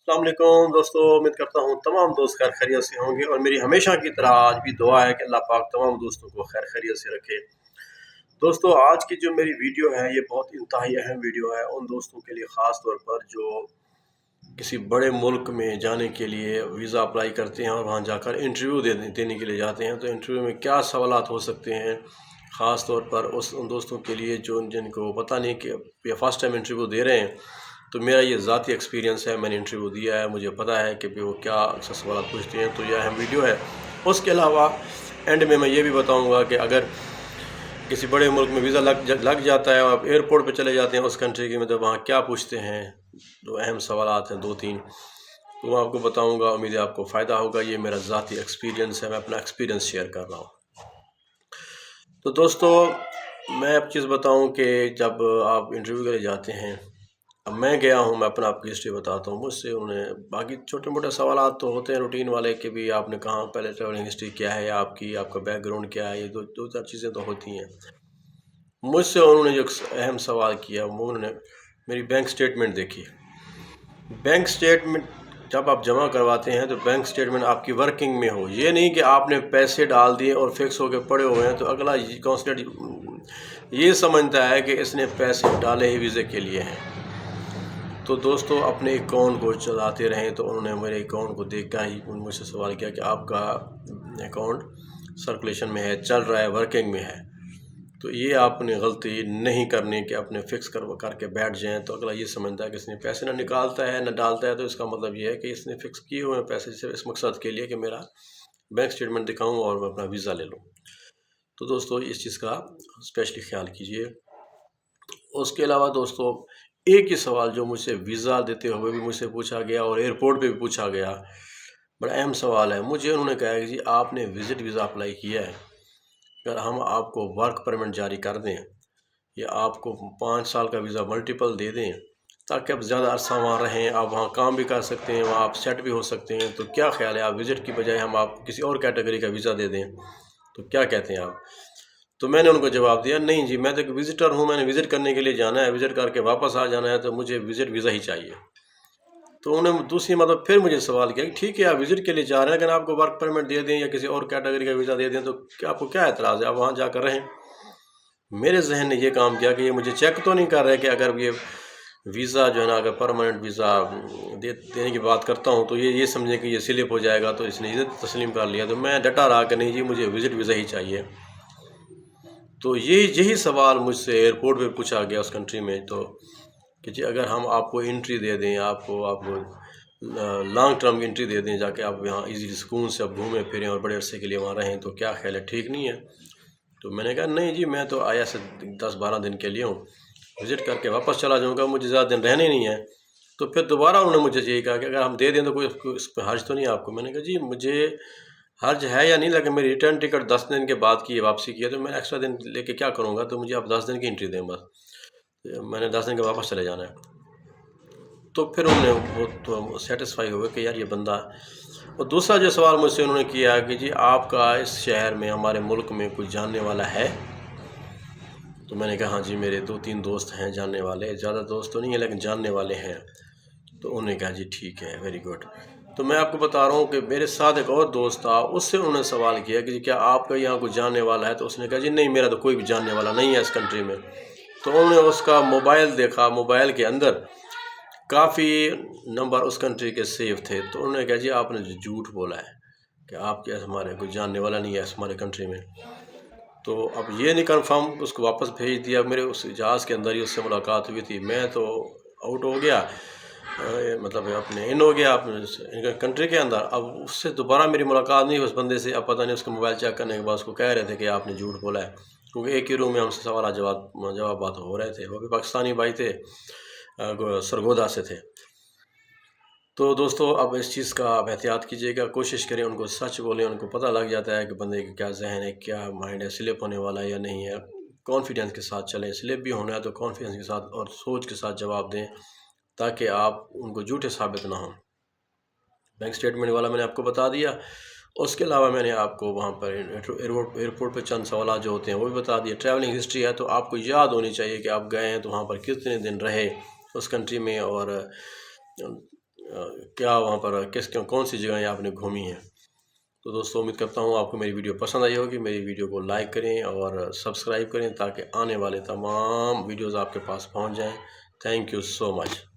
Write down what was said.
अस्सलाम वालेकुम दोस्तों, उम्मीद करता हूँ तमाम दोस्त खैर खैरियत से होंगे और मेरी हमेशा की तरह आज भी दुआ है कि अल्लाह पाक तमाम दोस्तों को खैर खैरियत से रखे। दोस्तों, आज की जो मेरी वीडियो है ये बहुत इंतहाई अहम वीडियो है उन दोस्तों के लिए, ख़ास तौर पर जो किसी बड़े मुल्क में जाने के लिए वीज़ा अप्लाई करते हैं और वहाँ जाकर इंटरव्यू देने के लिए जाते हैं। तो इंटरव्यू में क्या सवालात हो सकते हैं, ख़ास तौर पर उन दोस्तों के लिए जो जिनको पता नहीं कि ये फ़र्स्ट टाइम इंटरव्यू दे रहे हैं। तो मेरा ये ज़ाती एक्सपीरियंस है, मैंने इंटरव्यू दिया है, मुझे पता है कि वो क्या अक्सर सवाल पूछते हैं। तो यह अहम वीडियो है। उसके अलावा एंड में मैं ये भी बताऊंगा कि अगर किसी बड़े मुल्क में वीज़ा लग जाता है और आप एयरपोर्ट पे चले जाते हैं उस कंट्री के में, तो वहाँ क्या पूछते हैं, जो अहम सवालात हैं 2-3, तो मैं आपको बताऊँगा। उम्मीद है आपको फ़ायदा होगा। ये मेरा ज़ाती एक्सपीरियंस है, मैं अपना एक्सपीरियंस शेयर कर रहा हूँ। तो दोस्तों, मैं एक चीज़ बताऊँ कि जब आप इंटरव्यू के लिए जाते हैं, अब मैं गया हूँ, मैं अपना आपकी हिस्ट्री बताता हूँ। मुझसे उन्हें बाकी छोटे मोटे सवालात तो होते हैं रूटीन वाले कि भी आपने कहाँ पहले ट्रैवलिंग हिस्ट्री क्या है आपकी, आपका बैकग्राउंड क्या है, ये दो चार चीज़ें तो होती हैं। मुझसे उन्होंने जो अहम सवाल किया, उन्होंने मेरी बैंक स्टेटमेंट देखी। बैंक स्टेटमेंट जब आप जमा करवाते हैं तो बैंक स्टेटमेंट आपकी वर्किंग में हो, ये नहीं कि आपने पैसे डाल दिए और फिक्स होकर पड़े हुए हैं तो अगला काउंसलेट ये समझता है कि इसने पैसे डाले ही वीज़े के लिए हैं। तो दोस्तों, अपने अकाउंट को चलाते रहें। तो उन्होंने मेरे अकाउंट को देखकर ही मुझसे सवाल किया कि आपका अकाउंट सर्कुलेशन में है, चल रहा है, वर्किंग में है। तो ये आपने गलती नहीं करनी कि अपने फिक्स करके बैठ जाएं। तो अगला ये समझता है कि इसने पैसे ना निकालता है ना डालता है, तो इसका मतलब ये है कि इसने फिक्स किए हुए हैं पैसे सिर्फ इस मकसद के लिए कि मेरा बैंक स्टेटमेंट दिखाऊँ और मैं अपना वीज़ा ले लूँ। तो दोस्तों, इस चीज़ का स्पेशली ख्याल कीजिए। उसके अलावा दोस्तों, एक ही सवाल जो मुझसे वीज़ा देते हुए भी मुझसे पूछा गया और एयरपोर्ट पे भी पूछा गया, बड़ा अहम सवाल है। मुझे उन्होंने कहा कि जी आपने विज़िट वीज़ा अप्लाई किया है, अगर हम आपको वर्क परमिट जारी कर दें या आपको 5 साल का वीज़ा मल्टीपल दे दें ताकि आप ज़्यादा अरसा वहाँ रहें, आप वहाँ काम भी कर सकते हैं, वहाँ आप सेट भी हो सकते हैं, तो क्या ख्याल है, आप विज़िट की बजाय हम आपको किसी और कैटेगरी का वीज़ा दे दें, तो क्या कहते हैं आप? तो मैंने उनको जवाब दिया, नहीं जी, मैं तो एक विज़िटर हूँ, मैंने विज़िट करने के लिए जाना है, विज़िट करके वापस आ जाना है, तो मुझे विज़िट वीज़ा ही चाहिए। तो उन्होंने दूसरी मतलब फिर मुझे सवाल किया कि ठीक है, आप विज़िट के लिए जा रहे हैं, लेकिन आपको वर्क परमिट दे दें या किसी और कैटेगरी का वीज़ा दे दें तो क्या आपको क्या एतराज़ है, आप वहाँ जाकर रहें। मेरे जहन ने ये काम किया कि ये मुझे चेक तो नहीं कर रहे कि अगर ये वीज़ा जो है ना, अगर परमानेंट वीज़ा देने की बात करता हूँ तो ये समझे कि ये स्लिप हो जाएगा, तो इसने ये तस्लीम कर लिया। तो मैं डटा रहा कि नहीं जी, मुझे विज़िट वीज़ा ही चाहिए। तो यही सवाल मुझसे एयरपोर्ट पे पूछा गया उस कंट्री में, तो कि जी अगर हम आपको एंट्री दे दें, आपको लॉन्ग टर्म की एंट्री दे दें, जाके आप यहाँ इजीली सुकून से आप घूमें फिरें और बड़े अरसे के लिए वहाँ रहें, तो क्या ख्याल है, ठीक नहीं है? तो मैंने कहा नहीं जी, मैं तो आया से 10-12 दिन के लिए हूँ, विज़िट करके वापस चला जाऊँगा, मुझे ज़्यादा दिन रहने नहीं है। तो फिर दोबारा उन्होंने मुझे यही कहा कि अगर हम दे दें तो कोई इस पर हर्ज तो नहीं है आपको? मैंने कहा जी मुझे हर्ज है या नहीं, लेकिन मेरी रिटर्न टिकट 10 दिन के बाद की है, वापसी की है, तो मैं एक्स्ट्रा दिन लेके क्या करूँगा? तो मुझे आप 10 दिन की एंट्री दें बस, मैंने 10 दिन के वापस चले जाना है। तो फिर उन्होंने वो तो सेटिस्फाई हो गए कि यार ये बंदा। और दूसरा जो सवाल मुझसे उन्होंने किया कि जी आपका इस शहर में, हमारे मुल्क में कोई जानने वाला है? तो मैंने कहा हाँ जी, मेरे 2-3 दोस्त हैं जानने वाले, ज़्यादा दोस्त तो नहीं है लेकिन जानने वाले हैं। तो उन्होंने कहा जी ठीक है, वेरी गुड। तो मैं आपको बता रहा हूँ कि मेरे साथ एक और दोस्त था, उससे उन्होंने सवाल किया कि जी क्या आपका यहाँ कोई जानने वाला है? तो उसने कहा जी नहीं, मेरा तो कोई भी जानने वाला नहीं है इस कंट्री में। तो उन्होंने उसका मोबाइल देखा, मोबाइल के अंदर काफ़ी नंबर उस कंट्री के सेव थे। तो उन्होंने कहा जी आपने झूठ बोला है कि आपके हमारे कोई जानने वाला नहीं है हमारे कंट्री में। तो अब ये नहीं कंफर्म, उसको वापस भेज दिया। मेरे उस जहाज़ के अंदर ही उससे मुलाकात हुई थी, मैं तो आउट हो गया, मतलब अपने इन हो गया अपने कंट्री के अंदर। अब उससे दोबारा मेरी मुलाकात नहीं उस बंदे से। अब पता नहीं उसके मोबाइल चेक करने के बाद उसको कह रहे थे कि आपने झूठ बोला है, क्योंकि एक ही रूम में हमसे सवाल जवाब बात हो रहे थे। वो भी पाकिस्तानी भाई थे, सरगोदा से थे। तो दोस्तों, अब इस चीज़ का आप एहतियात कीजिएगा, कोशिश करें उनको सच बोलें। उनको पता लग जाता है कि बंदे का क्या जहन है, क्या माइंड है, स्लिप होने वाला है या नहीं है। कॉन्फिडेंस के साथ चलें, स्लिप भी होना है तो कॉन्फिडेंस के साथ और सोच के साथ जवाब दें, ताकि आप उनको झूठे साबित ना हों। बैंक स्टेटमेंट वाला मैंने आपको बता दिया। उसके अलावा मैंने आपको वहाँ पर एयरपोर्ट पर चंद सवाल जो होते हैं वो भी बता दिए। ट्रैवलिंग हिस्ट्री है तो आपको याद होनी चाहिए कि आप गए हैं तो वहाँ पर कितने दिन रहे उस कंट्री में, और क्या वहाँ पर कौन सी जगहें आपने घूमी हैं। तो दोस्तों उम्मीद करता हूँ आपको मेरी वीडियो पसंद आई होगी। मेरी वीडियो को लाइक करें और सब्सक्राइब करें ताकि आने वाले तमाम वीडियोज़ आपके पास पहुँच जाएँ। Thank you so much.